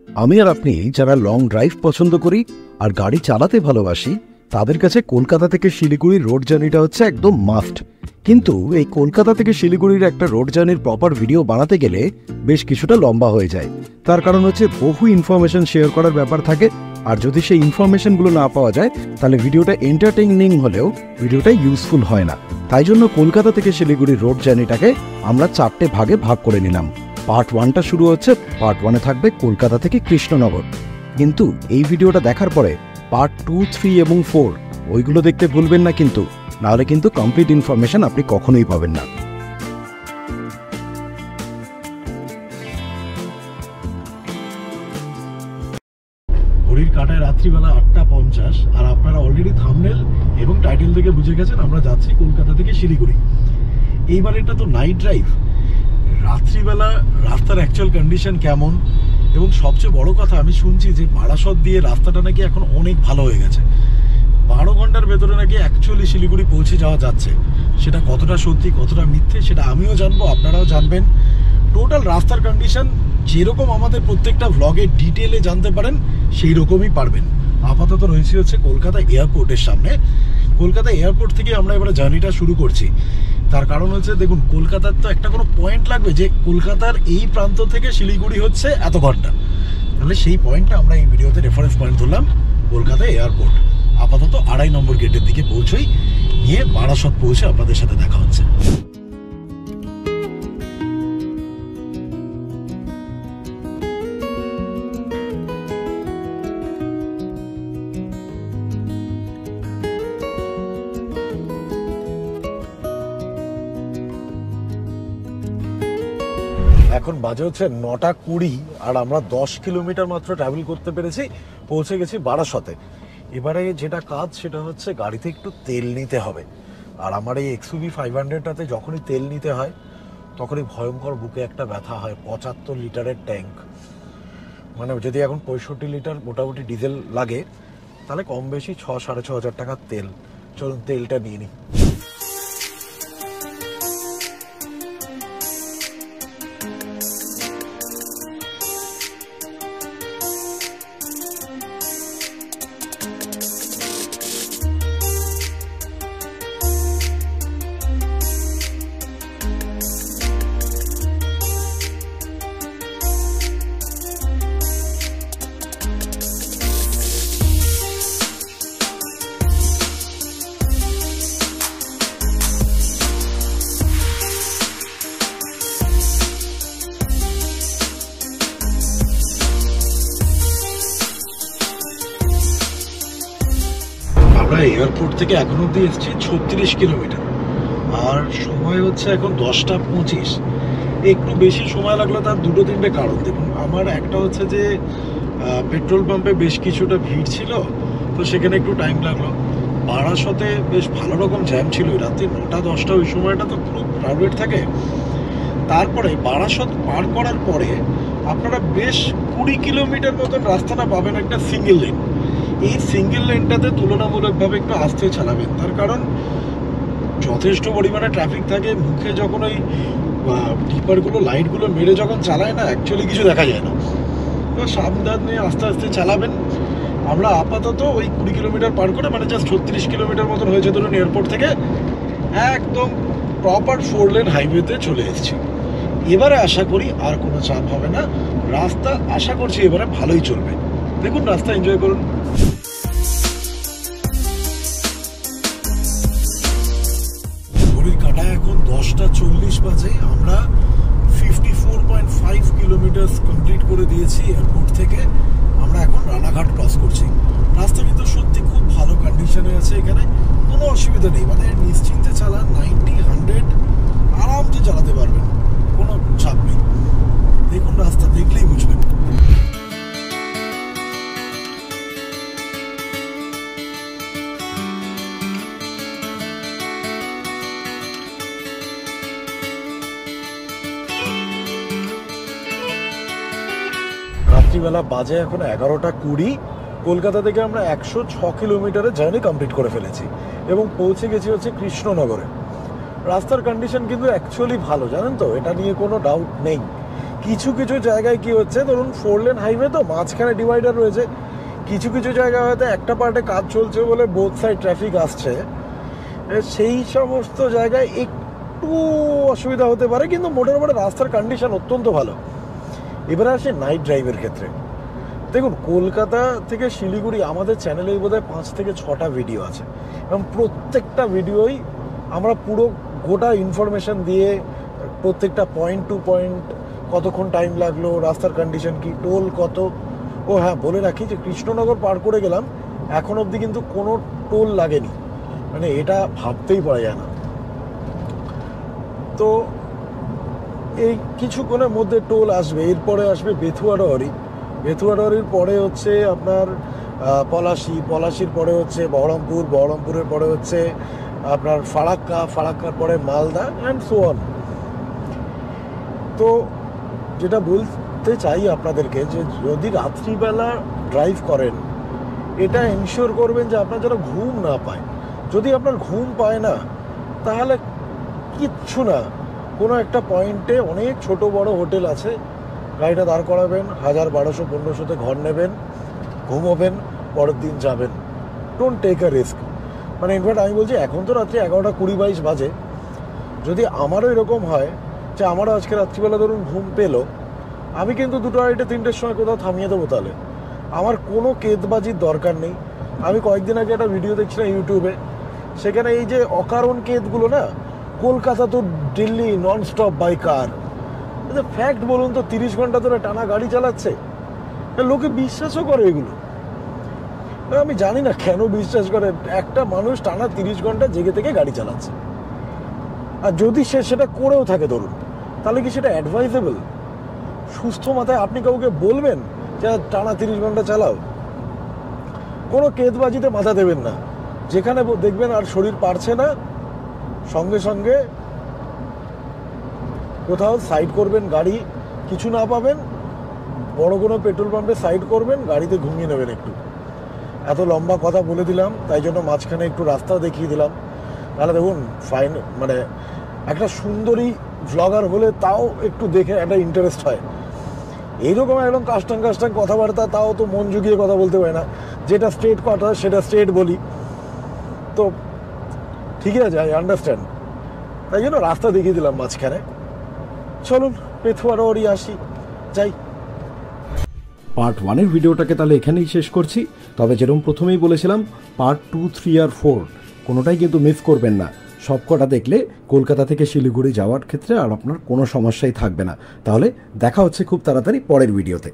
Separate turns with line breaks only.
আমি আর আপনি যারা লং ড্রাইভ পছন্দ করি আর গাড়ি চালাতে ভালোবাসি তাদের কাছে কলকাতা থেকে শিলিগুড়ির রোড জার্নিটা হচ্ছে একদম মাস্ট। কিন্তু এই কলকাতা থেকে শিলিগুড়ির একটা রোড জার্নির প্রপার ভিডিও বানাতে গেলে বেশ কিছুটা লম্বা হয়ে যায়। তার কারণ হচ্ছে বহু ইনফরমেশন শেয়ার করার ব্যাপার থাকে, আর যদি সেই ইনফরমেশনগুলো না পাওয়া যায় তাহলে ভিডিওটা এন্টারটেইনিং হলেও ভিডিওটা ইউজফুল হয় না। তাই জন্য কলকাতা থেকে শিলিগুড়ির রোড জার্নিটাকে আমরা 4টে ভাগে ভাগ করে নিলাম। পার্ট 1টা শুরু হচ্ছে, পার্ট 1-এ থাকবে কলকাতা থেকে কৃষ্ণনগর। কিন্তু এই ভিডিওটা দেখার পরে পার্ট 2, 3 এবং 4 ওইগুলো দেখতে ভুলবেন না, কিন্তু নাহলে কিন্তু কমপ্লিট ইনফরমেশন আপনি কখনোই পাবেন না।
ঘড়ির কাঁটায় রাত্রিবেলা 8:50, আর আপনারা অলরেডি থাম্বনেল এবং টাইটেল থেকে বুঝে গেছেন আমরা যাচ্ছি কলকাতা থেকে শিলিগুড়ি। এইবার এটা তো নাইট ড্রাইভ, রাত্রিবেলা রাস্তার অ্যাকচুয়াল কন্ডিশন কেমন, এবং সবচেয়ে বড় কথা আমি শুনছি যে বারাসত দিয়ে রাস্তাটা নাকি এখন অনেক ভালো হয়ে গেছে। 12 ঘন্টার ভেতরে নাকি অ্যাকচুয়ালি শিলিগুড়ি পৌঁছে যাওয়া যাচ্ছে। সেটা কতটা সত্যি কতটা মিথ্যে সেটা আমিও জানবো, আপনারাও জানবেন। টোটাল রাস্তার কন্ডিশন যেরকম আমাদের প্রত্যেকটা ভ্লগে ডিটেলে জানতে পারেন সেই রকমই পারবেন। আপাতত রয়েছে হচ্ছে কলকাতা এয়ারপোর্টের সামনে। কলকাতা এয়ারপোর্ট থেকে আমরা এবারে জার্নিটা শুরু করছি। তার কারণ হচ্ছে দেখুন, কলকাতার তো একটা কোনো পয়েন্ট লাগবে যে কলকাতার এই প্রান্ত থেকে শিলিগুড়ি হচ্ছে এত ঘন্টা, তাহলে সেই পয়েন্টটা আমরা এই ভিডিওতে রেফারেন্স পয়েন্ট ধরলাম কলকাতা এয়ারপোর্ট। আপাতত 2.5 নম্বর গেটের দিকে পৌঁছই, নিয়ে বারাসত পৌঁছে আপনাদের সাথে দেখা হচ্ছে। এখন বাজে হচ্ছে 9:20, আর আমরা 10 কিলোমিটার মাত্র ট্রাভেল করতে পেরেছি, পৌঁছে গেছি বারাসতে। এবারে যেটা কাজ সেটা হচ্ছে গাড়িতে একটু তেল নিতে হবে। আর আমার এই XUV 500টাতে যখনই তেল নিতে হয় তখনই ভয়ঙ্কর বুকে একটা ব্যথা হয়। 75 লিটারের ট্যাঙ্ক, মানে যদি এখন 65 লিটার মোটামুটি ডিজেল লাগে তাহলে কম বেশি 6-6.5 হাজার টাকার তেল। চলুন তেলটা নিয়ে নিই। আমরা এয়ারপোর্ট থেকে এখন অব্দি এসেছি 36 কিলোমিটার, আর সময় হচ্ছে এখন 10:25। একটু বেশি সময় লাগলো তার 2-3টে কারণ। দেখুন, আমার একটা হচ্ছে যে পেট্রোল পাম্পে বেশ কিছুটা ভিড় ছিল, তো সেখানে একটু টাইম লাগলো। বারাসতে বেশ ভালো রকম জ্যাম ছিল, রাত্রি 9টা-10টা ওই সময়টা তো পুরো ক্রাউডেড থাকে। তারপরে বারাসত পার করার পরে আপনারা বেশ 20 কিলোমিটার মতন রাস্তাটা পাবেন একটা সিঙ্গেল লেন। এই সিঙ্গেল লেনটাতে তুলনামূলকভাবে একটু আস্তে চালাবেন, তার কারণ যথেষ্ট পরিমাণে ট্রাফিক থাকে। মুখে যখন ওই টিপারগুলো লাইটগুলো মেরে যখন চালায় না, অ্যাকচুয়ালি কিছু দেখা যায় না, তো সাবধানে আস্তে আস্তে চালাবেন। আমরা আপাতত ওই 20 কিলোমিটার পার করে, মানে জাস্ট 36 কিলোমিটার মতন হয়েছে ধরুন, এয়ারপোর্ট থেকে একদম প্রপার 4 লেন হাইওয়েতে চলে এসেছি। এবারে আশা করি আর কোনো চাপ হবে না, রাস্তা আশা করছি এবারে ভালোই চলবে। দেখুন, রাস্তা এনজয় করুন। ঘড়ির কাঁটায় এখন 10:40 বাজে। আমরা 54.5 কিলোমিটার কমপ্লিট করে দিয়েছি এয়ারপোর্ট থেকে। আমরা এখন রানাঘাট ক্রস করছি। রাস্তা কিন্তু সত্যি খুব ভালো কন্ডিশনে আছে, এখানে কোনো অসুবিধা নেই, মানে নিশ্চিন্তে চালান, 90-100 আরামসে চালাতে পারবেন, কোনো চাপ নেই। দেখুন, রাস্তা দেখলেই বুঝবেন। রাত্রিবেলা বাজে এখন 11:20। কলকাতা থেকে আমরা 106 কিলোমিটারের জার্নি কমপ্লিট করে ফেলেছি এবং পৌঁছে গেছি হচ্ছে কৃষ্ণনগরে। রাস্তার কন্ডিশন কিন্তু অ্যাকচুয়ালি ভালো, জানেন তো, এটা নিয়ে কোনো ডাউট নেই। কিছু কিছু জায়গায় কি হচ্ছে, ধরুন 4 লেন হাইওয়ে তো মাঝখানে ডিভাইডার রয়েছে, কিছু কিছু জায়গায় হয়তো একটা পার্টে কাজ চলছে বলে বোথ সাইড ট্রাফিক আসছে, সেই সমস্ত জায়গায় একটু অসুবিধা হতে পারে, কিন্তু মোটামুটি রাস্তার কন্ডিশন অত্যন্ত ভালো। এবারে আসে নাইট ড্রাইভের ক্ষেত্রে। দেখুন, কলকাতা থেকে শিলিগুড়ি আমাদের চ্যানেলেই বোধহয় 5 থেকে 6টা ভিডিও আছে, এবং প্রত্যেকটা ভিডিওই আমরা পুরো গোটা ইনফরমেশন দিয়ে প্রত্যেকটা পয়েন্ট টু পয়েন্ট, কতক্ষণ টাইম লাগলো, রাস্তার কন্ডিশন কি, টোল কত। ও হ্যাঁ, বলে রাখি যে কৃষ্ণনগর পার করে গেলাম, এখন অবধি কিন্তু কোনো টোল লাগেনি, মানে এটা ভাবতেই পারা যায় না। তো এই কিছুক্ষণের মধ্যে টোল আসবে, এরপরে আসবে বেথুয়াডহরি, বেথুয়াডহরির পরে হচ্ছে আপনার পলাশির পরে হচ্ছে বহরমপুরের পরে হচ্ছে আপনার ফারাক্কার পরে মালদা অ্যান্ড সো অন। তো যেটা বলতে চাই আপনাদেরকে, যে যদি রাত্রিবেলা ড্রাইভ করেন, এটা এনশিওর করবেন যে আপনার যেন ঘুম না পায়। যদি আপনার ঘুম পায় না, তাহলে কিচ্ছু না, কোনো একটা পয়েন্টে অনেক ছোট বড় হোটেল আছে, গাড়িটা দাঁড় করাবেন, 1000, 1200, 1500-তে ঘর নেবেন, ঘুমোবেন, পরের দিন যাবেন। Don't take a risk. মানে ইনফ্যাক্ট আমি বলছি, এখন তো রাত্রি 11টা 20-22 বাজে, যদি আমারও এরকম হয় যে আমারও আজকে রাত্রিবেলা ধরুন ঘুম পেলো, আমি কিন্তু 2টো, 2:30, 3টের সময় কোথাও থামিয়ে দেবো। তাহলে আমার কোনো কেদবাজির দরকার নেই। আমি কয়েকদিন আগে একটা ভিডিও দেখছিলাম ইউটিউবে, সেখানে এই যে অকারণ কেদগুলো না, কলকাতা তো Delhi non stop by car, fact বলুন তো, 30 ঘন্টা ধরে টানা গাড়ি চালাচ্ছে, লোকে বিশ্বাসও করে এগুলো। আমি জানি না কেন বিশ্বাস করে, একটা মানুষ টানা 30 ঘন্টা জেগে থেকে গাড়ি চালাচ্ছে, আর যদি সে সেটা করেও থাকে ধরুন, তাহলে কি সেটা অ্যাডভাইজেবল? সুস্থ মাথায় আপনি কাউকে বলবেন যে টানা 30 ঘন্টা চালাও? কোনো কেদবাজিতে মাথা দেবেন না। যেখানে দেখবেন আর শরীর পারছে না, সঙ্গে সঙ্গে কোথাও সাইড করবেন, গাড়ি কিছু না পাবেন, বড় কোনো পেট্রোল পাম্পে সাইড করবেন, গাড়িতে ঘুমিয়ে নেবেন একটু। এত লম্বা কথা বলে দিলাম, তাই জন্য মাঝখানে একটু রাস্তা দেখিয়ে দিলাম। তাহলে দেখুন, মানে একটা সুন্দরী ভ্লগার হলে তাও একটু দেখে একটা ইন্টারেস্ট হয়। এইরকম একদম কাস্টাং কথাবার্তা, তাও তো মন জুগিয়ে কথা বলতে পারে না, যেটা স্ট্রেট কথা সেটা স্ট্রেট বলি। তো ঠিকই আছে, আই আন্ডারস্ট্যান্ড, তাই জন্য রাস্তা দেখিয়ে দিলাম মাঝখানে। চলুন বেথুয়াডহরি আসি, যাই।
পার্ট 1-এর ভিডিওটাকে তাহলে এখানেই শেষ করছি। তবে যেরকম প্রথমেই বলেছিলাম, পার্ট 2, 3 আর 4 কোনোটাই কিন্তু মিস করবেন না। সব কটা দেখলে কলকাতা থেকে শিলিগুড়ি যাওয়ার ক্ষেত্রে আর আপনার কোনো সমস্যাই থাকবে না। তাহলে দেখা হচ্ছে খুব তাড়াতাড়ি পরের ভিডিওতে।